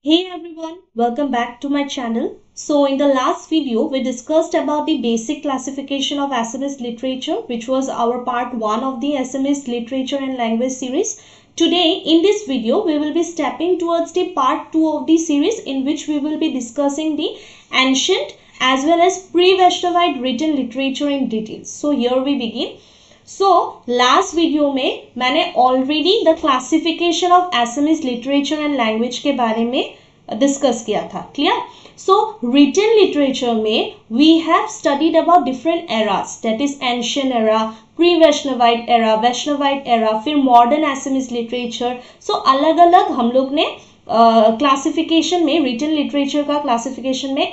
Hey everyone, welcome back to my channel. So in the last video, we discussed about the basic classification of Assamese literature, which was our part 1 of the Assamese literature and language series. Today in this video, we will be stepping towards the part 2 of the series, in which we will be discussing the ancient as well as pre-Vaishnavite written literature in details. So here we begin. So last video में मैंने already the classification of Assamese literature and language के बारे में discuss किया था, clear? So written literature में we have studied about different eras, that is ancient era, pre-Vaishnavite era, Vaishnavite era, फिर modern Assamese literature. So अलग अलग हम लोग ने क्लासिफिकेशन में रिटन लिटरेचर का क्लासिफिकेशन में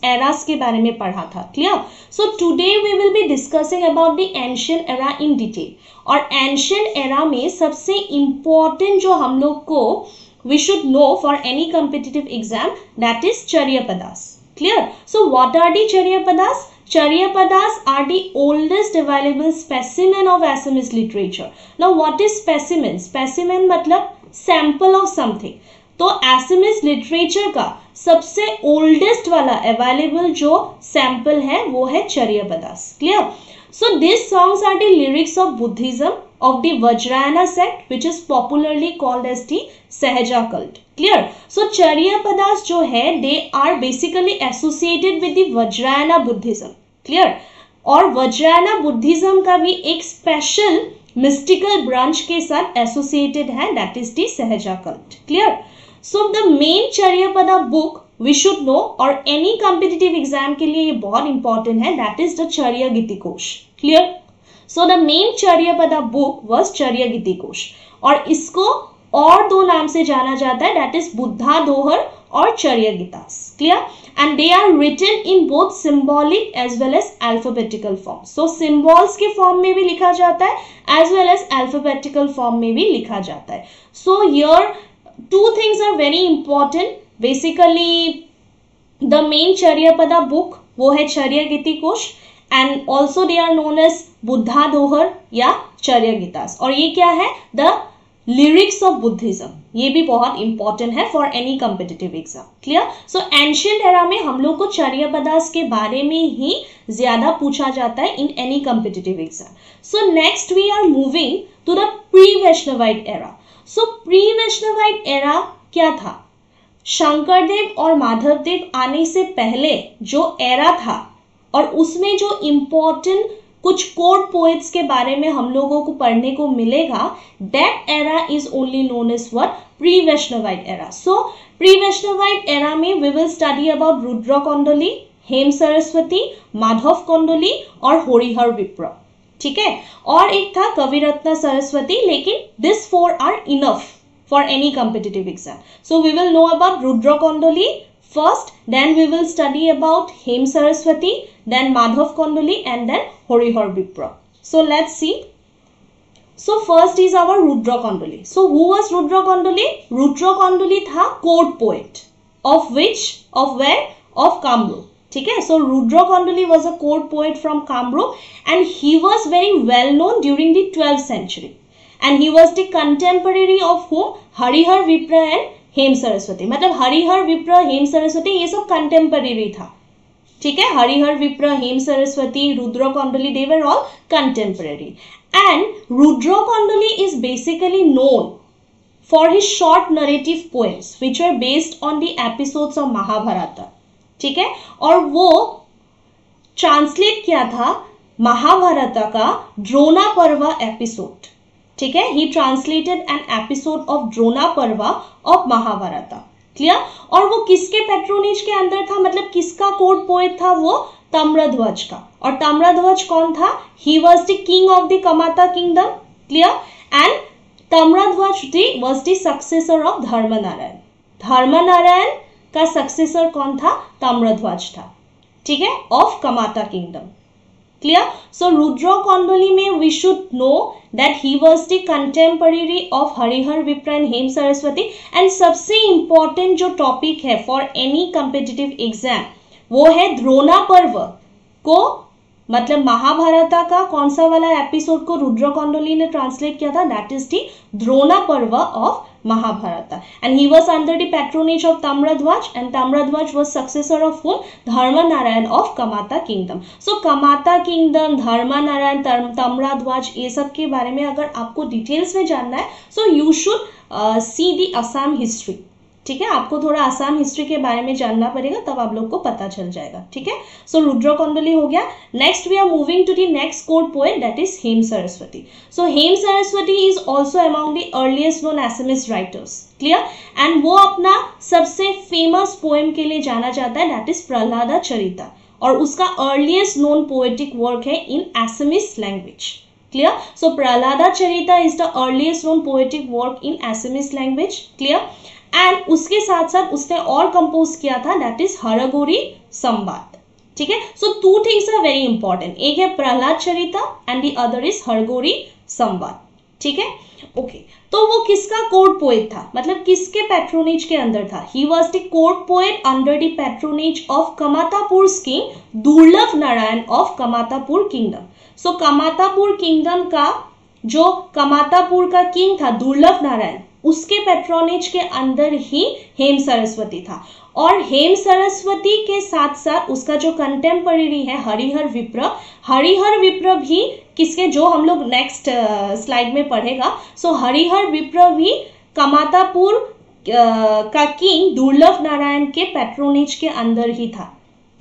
एरास के बारे में पढ़ा था, clear? So today we will be discussing about the ancient era in detail. और एंशिएंट एरा में सबसे इंपॉर्टेंट जो हम लोग को we should know for any competitive exam, that is Charyapadas, clear? So what are the Charyapadas? Charyapadas are the oldest available specimen of Assamese literature. Now what is specimen? Specimen मतलब sample of something. तो Assamese literature का सबसे oldest वाला available जो sample है वो है Charyapadas, clear? So these songs are the lyrics of Buddhism of the Vajrayana sect, which is popularly called as the Sahaja cult, clear? So Charyapadas जो है they are basically associated with the Vajrayana Buddhism, clear? और वज्रायना Buddhism का भी एक special mystical branch के साथ associated है, that is the Sahaja cult, clear? So the main Charyapada book we should know, और एनी कॉम्पिटिटिव एग्जाम के लिए ये बहुत इंपॉर्टेंट है, that is the Charya Gitikosh, clear? So the main Charyapada book was Charya Gitikosh, और इसको और दो नाम से जाना जाता है, दैट इज बुद्धा दोहर और चर्या गीतास, clear? And they are written in both symbolic as well as alphabetical form. So symbols के form में भी लिखा जाता है as well as alphabetical form में भी लिखा जाता है. So here two things are very important. Basically the main Charyapada book वो है चर्या गीतिकोश, and also they are known as Buddha दोहर या चर्या गीतास. और ये क्या है? The lyrics of Buddhism. ये भी बहुत इंपॉर्टेंट है for any competitive exam, clear? So ancient era में हम लोग को चर्यापदास के बारे में ही ज्यादा पूछा जाता है in any competitive exam. So next we are moving to the pre Vaishnavite era. So pre Vaishnavite era क्या था? शंकरदेव और माधवदेव आने से पहले जो एरा था, और उसमें जो इम्पोर्टेंट कुछ कोर्ट पोएट्स के बारे में हम लोगों को पढ़ने को मिलेगा, that era is only known as what? Pre Vaishnavite era. So pre Vaishnavite era में we will study about Rudra Kandali, Hem Saraswati, Madhav Kandali और हरिहर विप्र, ठीक है? और एक था कविरत्न सरस्वती, लेकिन this four are enough for any competitive exam. So we will know about Rudra Kandali first, then we will study about Hem Saraswati, then Madhav Kondali, and then Harihar Vipra. So let's see. So first is our Rudra Kondali. So who was Rudra Kondali? Rudra Kondali था court poet of which, of where? Of Kamrup, ठीक है? So Rudra Kondali was a court poet from Kamrup, and he was very well known during the 12th century, and he was the contemporary of whom? Harihar Vipra and Hema Saraswati. मतलब हरिहर विप्र, हेम सरस्वती ये सब contemporary था, ठीक है? Harihar Vipra, Hem Saraswati, Rudra Kandali, they were all contemporary. And Rudra Kandali is basically known for his short narrative poems which are based on the episodes of Mahabharata, ठीक है? और वो ट्रांसलेट किया था महाभारत का द्रोणा पर्व एपिसोड, ठीक है? ही translated an episode of Drona पर्व ऑफ महाभारत, क्लियर? और वो किसके पैट्रोनेज के अंदर था? मतलब किसका कोर्ट पोएट था? वो ताम्रध्वज का. और ताम्रध्वज कौन था? He was the king of the Kamata kingdom, clear? And Tamradhwaj was the successor of Dharmanarayan. Dharmanarayan का सक्सेसर कौन था? ताम्रध्वज था, ठीक है? Of Kamata kingdom, clear? So Rudra Kandali में we should know that he was the contemporary of Harihara Vipra and Hema Saraswati. And सबसे इंपॉर्टेंट जो टॉपिक है फॉर एनी कॉम्पिटिटिव एग्जाम वो है द्रोणा पर्व को, मतलब महाभारत का कौन सा वाला एपिसोड को रुद्र कौंडली ने ट्रांसलेट किया था? दैट इज द द्रोणा पर्व of Mahabharata. And he was under the patronage of Tamradhwaj, and Tamradhwaj was successor of whom? Dharmanarayan of Kamata kingdom. So Kamata kingdom, Dharmanarayan, Tamradhwaj, ये सब के बारे में अगर आपको डिटेल्स में जानना है, so you should see the Assam history. ठीक है, आपको थोड़ा आसाम हिस्ट्री के बारे में जानना पड़ेगा, तब आप लोग को पता चल जाएगा. ठीक है, सो रुद्र कंडली हो गया. Next we are moving to the next court poet, that is Hema Saraswati. So Hema Saraswati is also among the earliest known Assamese writers. Clear. And वो अपना सबसे फेमस पोएम के लिए जाना जाता है, दैट इज प्रहलादा चरिता, और उसका अर्लीस्ट नोन पोएटिक वर्क है in Assamese language. Clear. So Prahlada Charita is the earliest known poetic work in Assamese language. Clear. And उसके साथ साथ उसने और कंपोज किया था, दैट इज हरगौरी संवाद. ठीक है, so two things are very important, एक है Prahlad Charita and the other is Hargauri Samvad. ठीक है, ओके. तो वो किसका कोर्ट पोएट था, मतलब किसके पैट्रोनेज के अंदर था? He was the court poet under the patronage of Kamatapur king Durlabh Narayan of Kamatapur kingdom. So Kamatapur kingdom का जो कमातापुर का किंग था दुर्लभ नारायण, उसके पैट्रोनेज के अंदर ही हेम सरस्वती था. और हेम सरस्वती के साथ साथ उसका जो कंटेम्पररी है हरिहर विप्र, हरिहर विप्र भी किसके, जो हम लोग नेक्स्ट स्लाइड में पढ़ेगा. सो हरिहर विप्र भी कमातापुर का किंग दुर्लभ नारायण के पैट्रोनेज के अंदर ही था.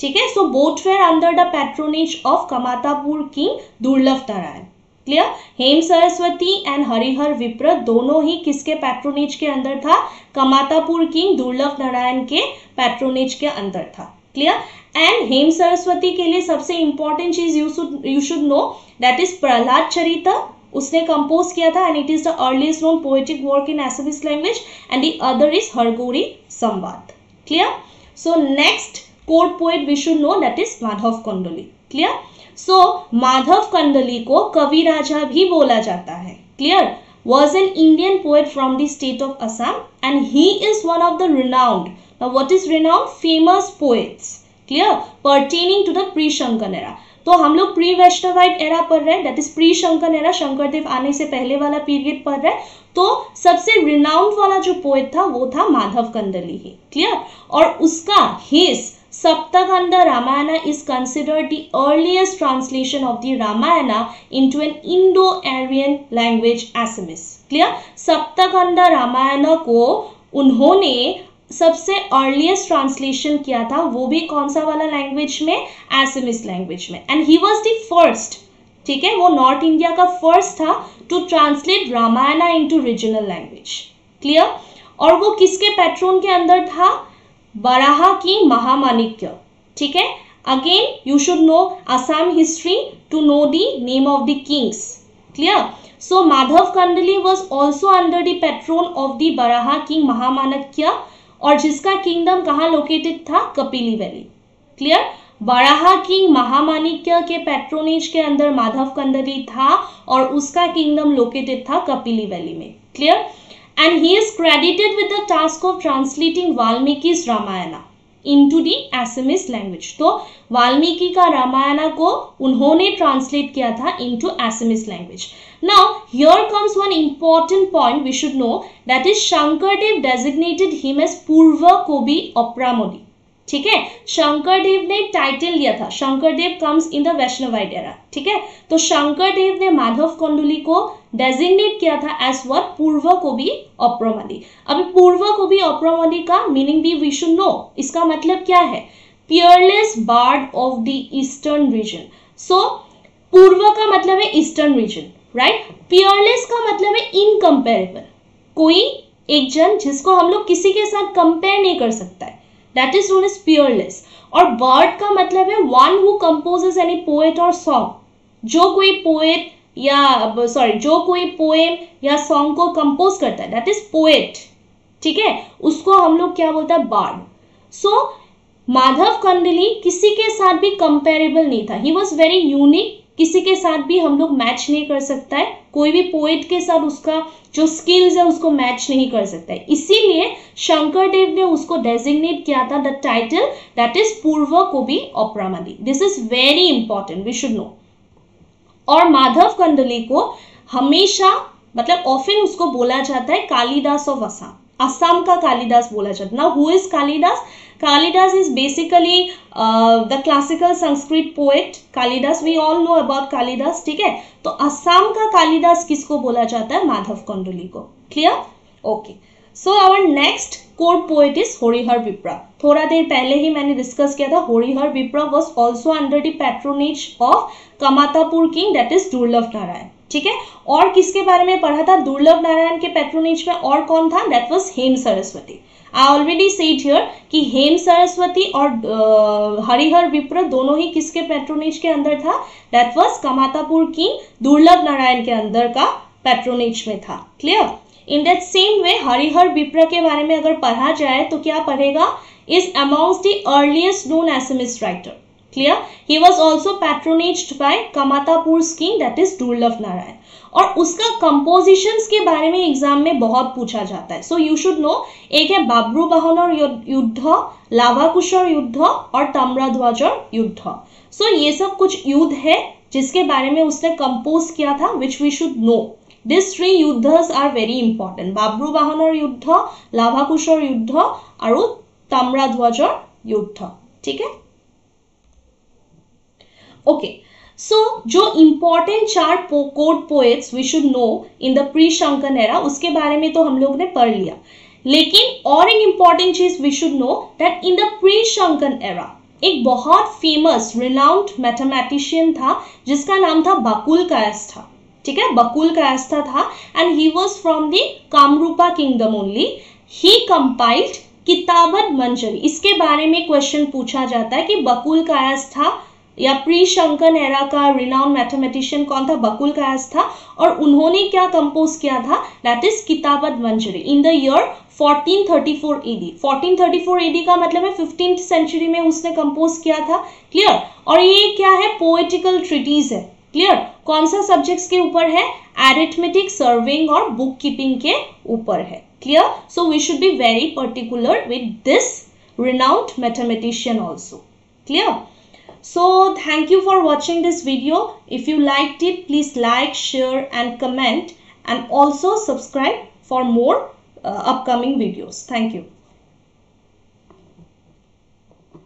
ठीक है, so both were under the patronage of Kamatapur king Durlabh Narayan. Clear. Hem Saraswati and Harihar Vipra दोनों ही किसके पैट्रोनेज के अंदर था? कमातापुर किंग दुर्लभ नारायण के पैट्रोनेज के अंदर था. क्लियर. एंड हेम सरस्वती के लिए सबसे इंपॉर्टेंट चीज you should know, that is Prahlad Charita उसने कंपोज किया था, and it is the earliest known poetic work in Assamese language, and the other is Hargauri Samvad. Clear. So next court poet we should know, that is Madhav Kandali. Clear. So Madhav Kandali को कवि राजा भी बोला जाता है. Clear. Was an Indian poet from the state of Assam, and he is one of the renowned, now what is renowned? Famous poets. Clear. Pertaining to the pre Shankar era. तो हम लोग pre Vaishnavite era पढ़ रहे हैं, that is pre Shankar era, Sankardev आने से पहले वाला पीरियड पढ़ रहे हैं. तो सबसे रिनाउंड वाला जो पोएट था वो था माधव कंडली ही. क्लियर. और उसका his Saptakanda Ramayana is considered the earliest translation of the Ramayana into an Indo-Aryan language Assamese. Clear? Saptakanda Ramayana को उन्होंने सबसे अर्लीस्ट ट्रांसलेशन किया था, वो भी कौन सा वाला लैंग्वेज में? एसएमएस लैंग्वेज में. And he was the first. ठीक है, वो नॉर्थ इंडिया का फर्स्ट था to translate Ramayana into regional language. Clear. और वो किसके पैट्रोन के अंदर था? बराहा किंग महामाणिक्य. ठीक है, again you should know Assam history to know the name of the kings. Clear. So Madhav Kandali was also under the patron of the Baraha king Mahamanikya, और जिसका किंगडम कहाँ लोकेटेड था? Kapili valley. Clear. Baraha king महामाणिक्य के पैट्रोनेज के अंदर माधव कंडली था, और उसका किंगडम लोकेटेड था कपिली वैली में. Clear. And he is credited with the task of translating Valmiki's Ramayana into the Assamese language. तो वाल्मीकि का रामायणा को उन्होंने ट्रांसलेट किया था into Assamese language. Now here comes one important point we should know, that is Shankardev designated him as Purva Kobi Opramodi. ठीक है, शंकरदेव ने title लिया था, Sankardev comes in the Vaishnavite era. ठीक है, तो शंकरदेव ने माधव कंडली को डेजिग्नेट किया था एज व्हाट? पूर्व कोबी ऑप्रोमदी. अभी पूर्व कोबी ऑप्रोमदी का मीनिंग भी वी शुड नो. इसका मतलब क्या है? Peerless bard of the eastern region. So पूर्व का मतलब है ईस्टर्न रीजन, राइट. पियरलेस का मतलब है इनकम्पेरेबल, कोई एक जन जिसको हम लोग किसी के साथ कंपेयर नहीं कर सकता है, that is known as peerless. और bard का मतलब है one who composes any poet or song. जो कोई poet या जो कोई poem या song को compose करता है, that is poet. ठीक है, उसको हम लोग क्या बोलता है? bard. So माधव कंडली किसी के साथ भी comparable नहीं था. He was very unique. किसी के साथ भी हम लोग मैच नहीं कर सकता है, कोई भी पोएट के साथ उसका जो स्किल्स है उसको मैच नहीं कर सकता है. इसीलिए शंकरदेव ने उसको डेजिग्नेट किया था द टाइटल, दैट इज पूर्व कोबी ऑप्रामदी. This is very important, we should know. और माधव कंडली को हमेशा मतलब ऑफन उसको बोला जाता है कालिदास ऑफ असम, असम का कालिदास बोला जाता है। Now who is Kalidas? Kalidas is basically the classical Sanskrit poet Kalidas, we all know about Kalidas, ठीक है। तो असम का कालिदास किसको बोला जाता है? माधव कौंडुली को। Clear? Okay, so our next court poet is Harihar Vipra. थोड़ा देर पहले ही मैंने डिस्कस किया था, Harihar Vipra was also under the patronage of Kamatapur king, that is Durlabh Narayan, ठीक है। और किसके बारे में पढ़ा था दुर्लभ नारायण के पैट्रोनेज में? और कौन था? That was Hema Saraswati. I already said here कि हेम सरस्वती और हरिहर विप्र दोनों ही किसके पैट्रोनेज के अंदर था? That was कमातापुर king Durlabh Narayan के अंदर का पैट्रोनेज में था। Clear? In that same way Harihar विप्र के बारे में अगर पढ़ा जाए तो क्या पढ़ेगा? Is amongst the earliest known Assamese writer. Clear? He was also patronised by Kamatapur king, that is Durlabh Narayan. और उसका कंपोजिशंस के बारे में एग्जाम में बहुत पूछा जाता है, सो यू शुड नो। एक है बाब्रू बाहनर युद्ध, लावाकुशर युद्ध और ताम्रध्वजर युद्ध। सो ये सब कुछ युद्ध है जिसके बारे में उसने कंपोज किया था, which we should know. This three युद्धस आर वेरी इंपॉर्टेंट, बाब्रू बाहनर युद्ध, लावाकुशर युद्ध और ताम्रध्वजर युद्ध, ठीक है। ओके, सो जो इंपॉर्टेंट चार court poets we should know in the pre शंकन एरा, उसके बारे में तो हम लोग ने पढ़ लिया। लेकिन और एक इंपॉर्टेंट चीज we should know that in the pre शंकन एरा एक बहुत फेमस रिनाउंड मैथमेटिशियन था जिसका नाम था बकुल कायस्थ, ठीक है। बकुल कायस्थ था and he was from the Kamarupa kingdom only. He compiled Kitabat Manjari. इसके बारे में क्वेश्चन पूछा जाता है कि बकुल कायस्थ या प्री शंकन एरा का रिनाउंड मैथमेटिशियन कौन था? बकुल कायस्थ था। और उन्होंने क्या कंपोज किया था? That is Kitabat Manjari in the year 1434 AD। 1434 AD का मतलब है 15th सेंचुरी में उसने कंपोज किया था। क्लियर? और ये क्या है? पोएटिकल ट्रीटीज है। क्लियर? कौन सा सब्जेक्ट्स के ऊपर है? एरिथमेटिक, सर्विंग और बुक कीपिंग के ऊपर है। Clear? So we should be very particular with this renowned mathematician also. Clear? So thank you for watching this video. If you liked it, please like, share and comment, and also subscribe for more upcoming videos. Thank you.